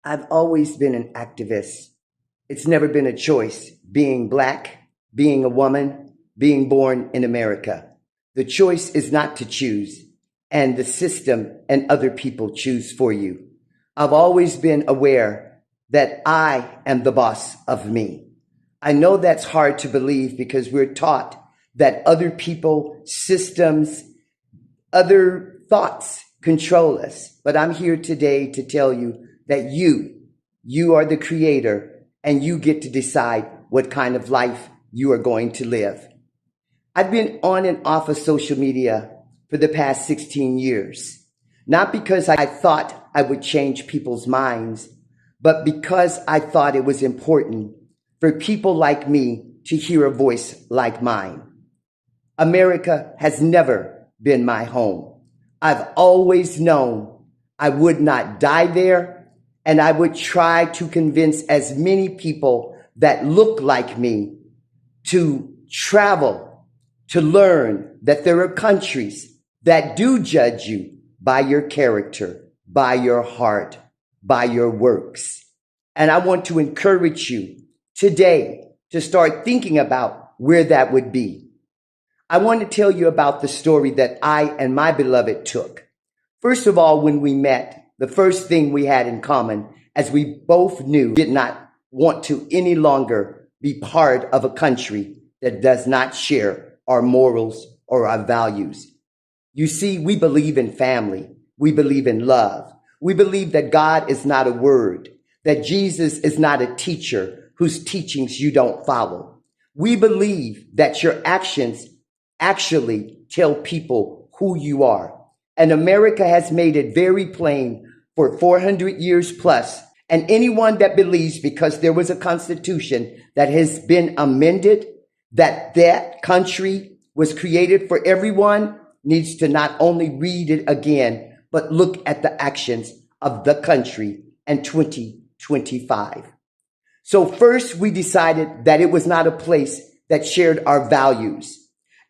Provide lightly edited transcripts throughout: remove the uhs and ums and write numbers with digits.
I've always been an activist. It's never been a choice being black, being a woman, being born in America. The choice is not to choose, and the system and other people choose for you. I've always been aware that I am the boss of me. I know that's hard to believe because we're taught that other people, systems, other thoughts control us. But I'm here today to tell you that you are the creator and you get to decide what kind of life you are going to live. I've been on and off of social media for the past 16 years, not because I thought I would change people's minds, but because I thought it was important for people like me to hear a voice like mine. America has never been my home. I've always known I would not die there, and I would try to convince as many people that look like me to travel, to learn that there are countries that do judge you by your character, by your heart, by your works. And I want to encourage you today to start thinking about where that would be. I want to tell you about the story that I and my beloved took. First of all, when we met, the first thing we had in common, as we both knew, did not want to any longer be part of a country that does not share our morals or our values. You see, we believe in family. We believe in love. We believe that God is not a word, that Jesus is not a teacher whose teachings you don't follow. We believe that your actions actually tell people who you are. And America has made it very plain for 400 years plus. And anyone that believes because there was a constitution that has been amended, that that country was created for everyone, needs to not only read it again, but look at the actions of the country in 2025. So first we decided that it was not a place that shared our values.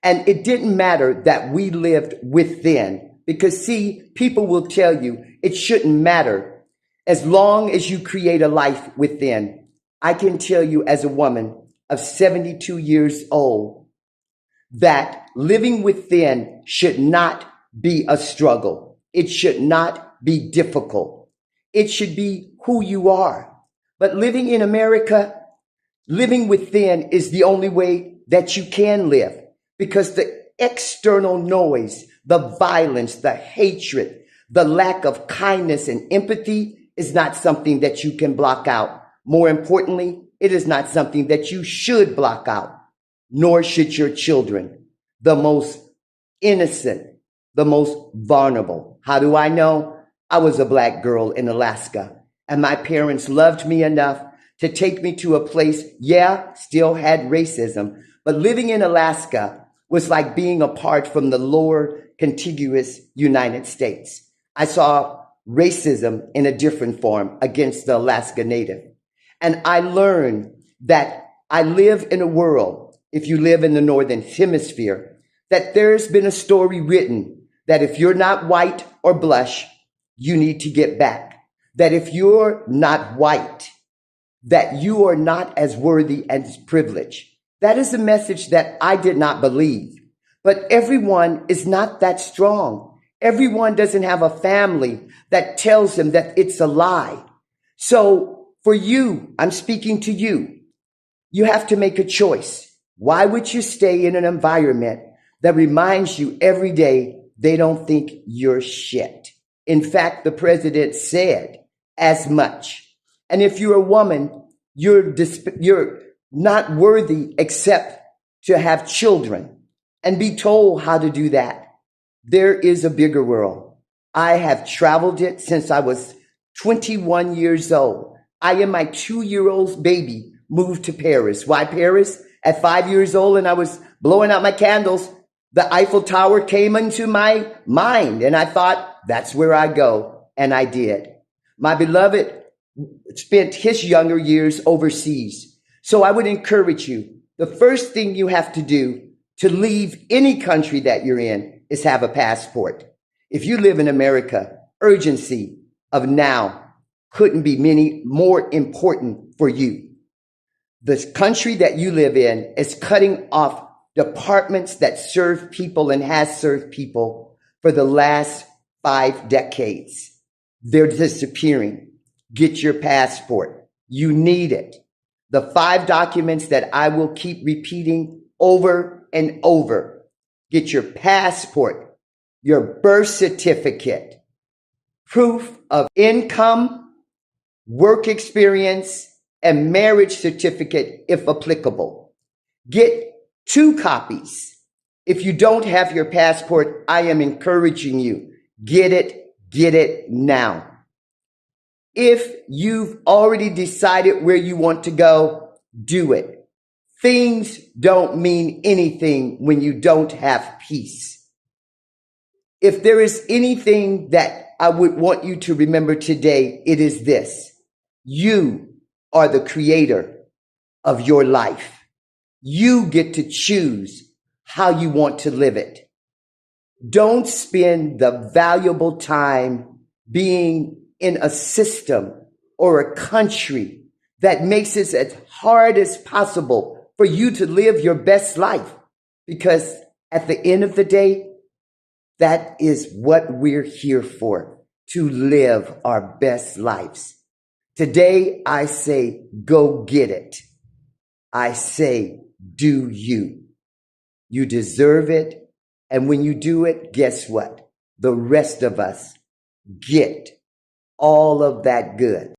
And it didn't matter that we lived within, because see, people will tell you it shouldn't matter as long as you create a life within. I can tell you as a woman of 72 years old that living within should not be a struggle. It should not be difficult. It should be who you are. But living in America, living within is the only way that you can live. Because the external noise, the violence, the hatred, the lack of kindness and empathy is not something that you can block out. More importantly, it is not something that you should block out, nor should your children, the most innocent, the most vulnerable. How do I know? I was a black girl in Alaska, and my parents loved me enough to take me to a place, still had racism, but living in Alaska was like being apart from the lower contiguous United States. I saw racism in a different form against the Alaska Native. And I learned that I live in a world, if you live in the Northern Hemisphere, that there's been a story written that if you're not white or blush, you need to get back. That if you're not white, that you are not as worthy as privileged. That is a message that I did not believe. But everyone is not that strong. Everyone doesn't have a family that tells them that it's a lie. So for you, I'm speaking to you. You have to make a choice. Why would you stay in an environment that reminds you every day they don't think you're shit? In fact, the president said as much. And if you're a woman, you're not worthy except to have children and be told how to do that. There is a bigger world. I have traveled it since I was 21 years old. I and my 2-year-old baby moved to Paris. Why Paris? At 5 years old and I was blowing out my candles, the Eiffel Tower came into my mind and I thought, that's where I go. And I did. My beloved spent his younger years overseas. So I would encourage you, the first thing you have to do to leave any country that you're in is have a passport. If you live in America, urgency of now. couldn't be many more important for you. The country that you live in is cutting off departments that serve people and has served people for the last 5 decades. They're disappearing. Get your passport. You need it. The 5 documents that I will keep repeating over and over. Get your passport, your birth certificate, proof of income, work experience, and marriage certificate if applicable. Get 2 copies. If you don't have your passport, I am encouraging you, get it now. If you've already decided where you want to go, do it. Things don't mean anything when you don't have peace. If there is anything that I would want you to remember today, it is this. You are the creator of your life. You get to choose how you want to live it. Don't spend the valuable time being in a system or a country that makes it as hard as possible for you to live your best life. Because at the end of the day, that is what we're here for, to live our best lives. Today, I say, go get it. I say, do you. You deserve it. And when you do it, guess what? The rest of us get all of that good.